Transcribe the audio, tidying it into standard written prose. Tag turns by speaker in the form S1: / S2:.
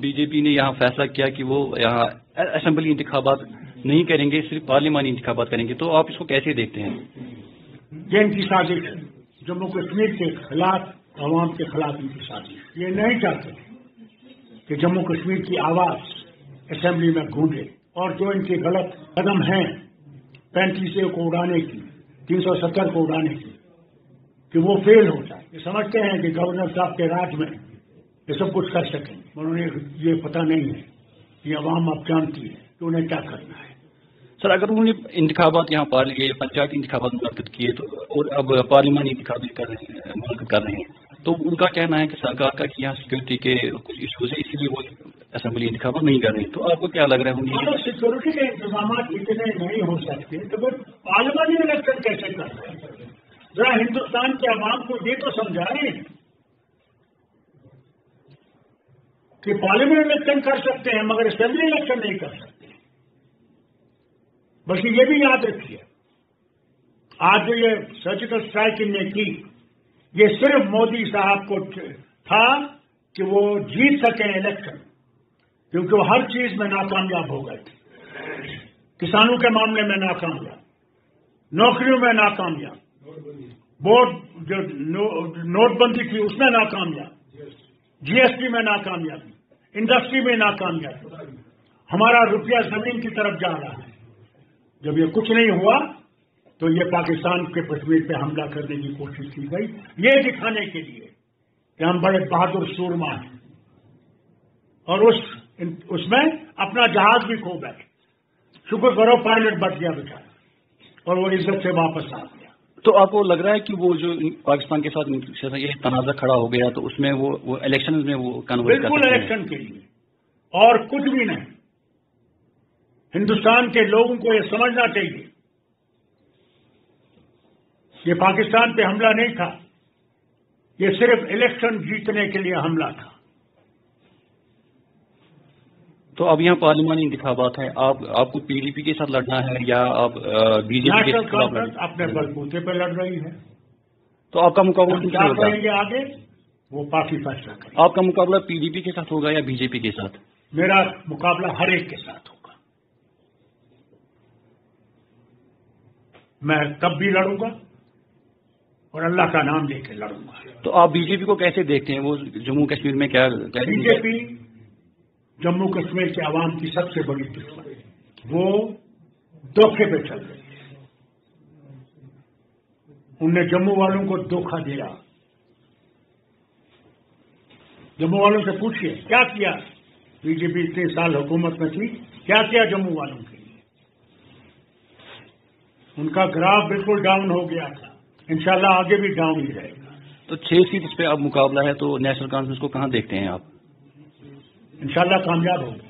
S1: B J پی نے یہاں فیصلہ کیا کہ وہ یہاں اسمبلی انتخابات نہیں کریں گے، صرف پارلیمانی انتخابات کریں گے، تو آپ اس کو کیسے دیکھتے ہیں؟
S2: یہ ان کی سازش ہے، جموں کشمیر کے خلاف، عوام کے خلاف ان کی سازش۔ یہ نہیں چاہتے کہ جموں کشمیر کی آواز اسمبلی میں گونجے، اور جو ان کے غلط قدم ہیں 35 کو اڑانے کی، 370 کو اڑانے کی، کہ وہ فیل ہو جائے۔ یہ سمجھتے ہیں کہ گورنر صاحب کے راج میں یہ سب کچھ کر سکیں، انہیں یہ پتہ نہیں ہے، یہ عوام اب جانتی ہے کہ انہیں کیا کرنا ہے۔
S1: سر، اگر انہوں نے انتخابات یہاں پنچایتی انتخابات منعقد کیے تو اور اب پارلیمانی انتخابات منعقد کر رہے ہیں، تو ان کا کہنا ہے کہ سرکار کا یہاں سیکورٹی کے کچھ ایشوز ہیں، اس لیے وہ اسمبلی انتخابات نہیں کر رہے ہیں، تو آپ کو کیا لگ رہا ہے؟
S2: اگر سیکورٹی کے انتظامات اتنے نہیں ہو سکتے تو پھر پارلیمانی الیکشن کیسے کر رہے ہیں؟ ذرا ہندوستان کے عوام کو یہ تو سمجھائیں کہ پارلیمنٹ الیکشن کر سکتے ہیں مگر اسمبلی الیکشن نہیں کر سکتے۔ بلکہ یہ بھی یاد رکھیے، آج جو یہ سرجیکل اسٹرائک ان نے کی، یہ صرف مودی صاحب کو تھا کہ وہ جیت سکیں الیکشن، کیونکہ وہ ہر چیز میں ناکامیاب ہو گئے تھے۔ کسانوں کے معاملے میں ناکامیاب، نوکریوں میں ناکامیاب، جو نوٹ بندی تھی اس میں ناکامیاب، جی ایس ٹی میں ناکامیابی، انڈسٹری میں ناکامیابی، ہمارا روپیہ زمین کی طرف جا رہا ہے۔ جب یہ کچھ نہیں ہوا تو یہ پاکستان کے کشمیر پہ حملہ کرنے کی کوشش کی گئی، یہ دکھانے کے لیے کہ ہم بڑے بہادر سورما ہیں، اور اس میں اپنا جہاز بھی کھو بیٹھے۔ شکر کرو پائلٹ بچ گیا بیچارہ اور وہ عزت سے واپس آ گیا۔
S1: تو آپ کو لگ رہا ہے کہ وہ جو پاکستان کے ساتھ یہ تنازع کھڑا ہو گیا تو اس میں وہ الیکشن میں وہ کنورٹ کر سکتے ہیں؟
S2: بالکل الیکشن کے لیے، اور کچھ بھی نہیں۔ ہندوستان کے لوگوں کو یہ سمجھنا چاہیے یہ پاکستان پہ حملہ نہیں تھا، یہ صرف الیکشن جیتنے کے لیے حملہ تھا۔
S1: تو اب یہاں پارلیمانی انتخابات ہیں، آپ کو پی ڈی پی کے ساتھ لڑنا ہے یا آپ بی جے پی کے خلاف لڑنا ہے؟
S2: اپنے بلبوتے پہ لڑ رہی ہے،
S1: تو آپ کا مقابلہ
S2: کیا کریں گے آگے وہ پارٹی فیصلہ کرے گی۔
S1: آپ کا مقابلہ پی ڈی پی کے ساتھ ہوگا یا بی جے پی کے ساتھ؟
S2: میرا مقابلہ ہر ایک کے ساتھ ہوگا، میں تب بھی لڑوں گا اور اللہ کا نام لے کے لڑوں گا۔
S1: تو آپ بی جے پی کو کیسے دیکھتے ہیں؟ وہ جموں کشمیر میں کیا
S2: بی جے پی جموں کشمیر کے عوام کی سب سے بڑی دشمن ہے، وہ دھوکے پہ چل رہی ہے۔ انہوں نے جموں والوں کو دھوکہ دیا۔ جموں والوں سے پوچھئے کیا کیا بی جے پی اتنے سال حکومت میں تھی، کیا کیا جموں والوں کے لیے؟ ان کا گراف بالکل ڈاؤن ہو گیا تھا، انشاءاللہ آگے بھی ڈاؤن ہی رہے گا۔
S1: تو 6 سیٹ اس پہ اب مقابلہ ہے، تو نیشنل کانفرنس کو کہاں دیکھتے ہیں آپ؟
S2: انشاءاللہ کامیاب ہوگا۔